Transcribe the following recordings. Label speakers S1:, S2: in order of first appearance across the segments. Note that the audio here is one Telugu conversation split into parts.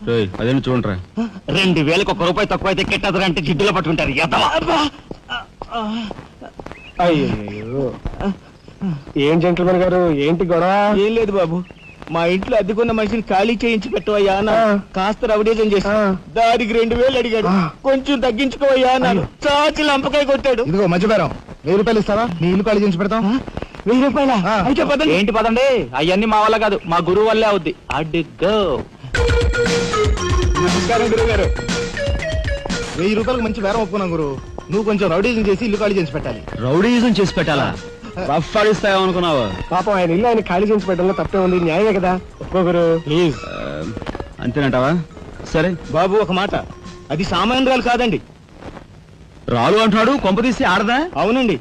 S1: అదే చూడరా.
S2: 2000కి ₹1 తక్కువ అయితే కెట్టదురా అంటే జిడ్డులో పట్టుకుంటారు.
S3: అయ్యో, ఏం జెంట్లమన్ గారు, ఏంటి గొడవ?
S2: ఏం లేదు బాబు, మా ఇంట్లో అద్దెకున్న మనిషిని ఖాళీ చేయించి పెట్టవయ్యా అన్న. కాస్త రవిడేజం చేసి దానికి 2000 అడిగాడు. కొంచెం తగ్గించుకోవయ్యా అన్నాను. చాచి లంపకాయ కొట్టాడు.
S3: ఇదిగో మధ్యపేరం, ₹1000 ఇస్తావా? నీ ఇల్లు ఖాళీ చేయించి పెడతాం.
S2: ₹1000 అయితే పదండి. ఏంటి పదండి, అవన్నీ మా వల్ల కాదు, మా గురువు వల్లే అవుద్ది. అడ్డుగో.
S3: నమస్కారం గురువు గారు. ₹1000 మంచి బేరం ఒప్పుకున్నాం గురు. నువ్వు కొంచెం రౌడీజం చేసి ఇల్లు ఖాళీ చేసి పెట్టాలి.
S1: రౌడీజం చేసి పెట్టాలా? రఫ్ ఆడిస్తాయేమనుకున్నావా?
S3: పాపం ఆయన ఇల్లు ఆయన ఖాళీ చేసి పెట్టడంలో తప్పే ఉంది. న్యాయమే కదా, ఒప్పుకోగురు ప్లీజ్.
S1: అంతేనంటావా? సరే
S2: బాబు, ఒక మాట, అది సామాన్యురాలు కాదండి.
S1: రాలు అంటున్నాడు. కొంపదీసి ఆడదా?
S2: అవునండి.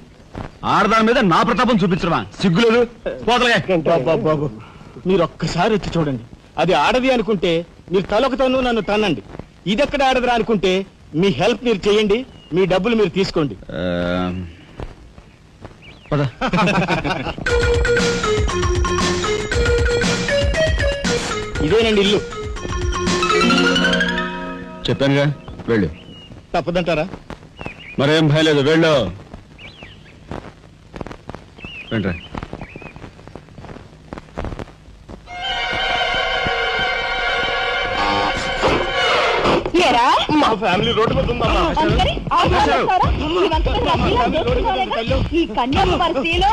S1: ఆడదాని మీద నా ప్రతాపం చూపించడమా? సిగ్గులేదు.
S2: బాబు, మీరు ఒక్కసారి వచ్చి చూడండి. అది ఆడది అనుకుంటే మీరు తలొక తన్ను నన్ను తన్నండి. ఇదెక్కడ ఆడదురా అనుకుంటే మీ హెల్ప్ మీరు చేయండి, మీ డబ్బులు మీరు తీసుకోండి.
S1: పద.
S2: ఇదేనండి ఇల్లు.
S1: చెప్పానుగా, వెళ్ళు.
S2: తప్పదంటారా?
S1: మరేం భయం లేదు, వెళ్ళు. వెంట్రా.
S3: మా ఫ్యామిలీ రోడ్డు మీద ఉందమ్మా.
S4: ఈ కన్యాకుమారి స్త్రీలో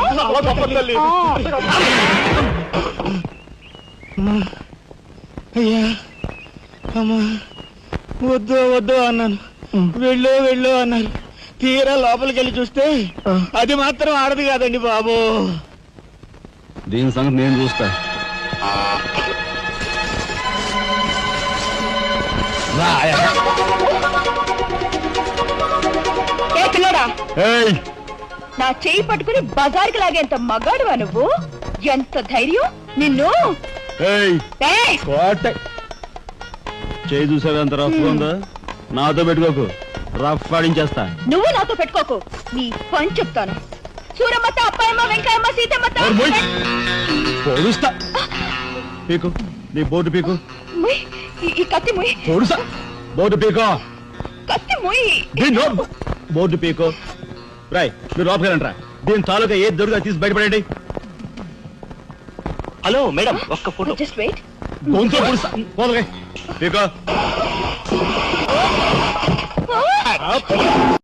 S2: అయ్యా, అమ్మా, వద్దు అన్నాను. వెళ్ళు అన్నారు. తీరా లోపలికి వెళ్ళి చూస్తే అది మాత్రం ఆడదు కాదండి బాబు.
S1: దీని సంగతి నేను చూస్తా.
S4: నా చెయ్యి పట్టుకుని బజార్కి లాగేంత మగాడువా నువ్వు? ఎంత ధైర్యం నిన్ను!
S1: చేయి చూసావు ఎంత రఫ్ ఉందో. నాతో పెట్టుకోకు, రఫ్ ఆడించేస్తా.
S4: నువ్వు నాతో పెట్టుకోకు, నీ పని చెప్తాను. సూరమ్మత, అప్పాయమ్మ, వెంకాయమ్మ, సీతమ్మత.
S1: పొడుస్తా. పీకు, నీ బోటు పీకు.
S4: ఈ కత్తి ముయ్.
S1: పొడుస్తా. బోటు పీకో.
S4: కత్తి ముయ్.
S1: బోర్డు పీకో. రాయ్, మీరు లోపలిరా. దీని తాలూకా ఏది దొరుకుతా తీసి బయటపడండి.
S2: హలో మేడం, ఒక్క ఫోటో.
S4: Just wait.
S1: గొంతు పొడుస్తా. పీకో.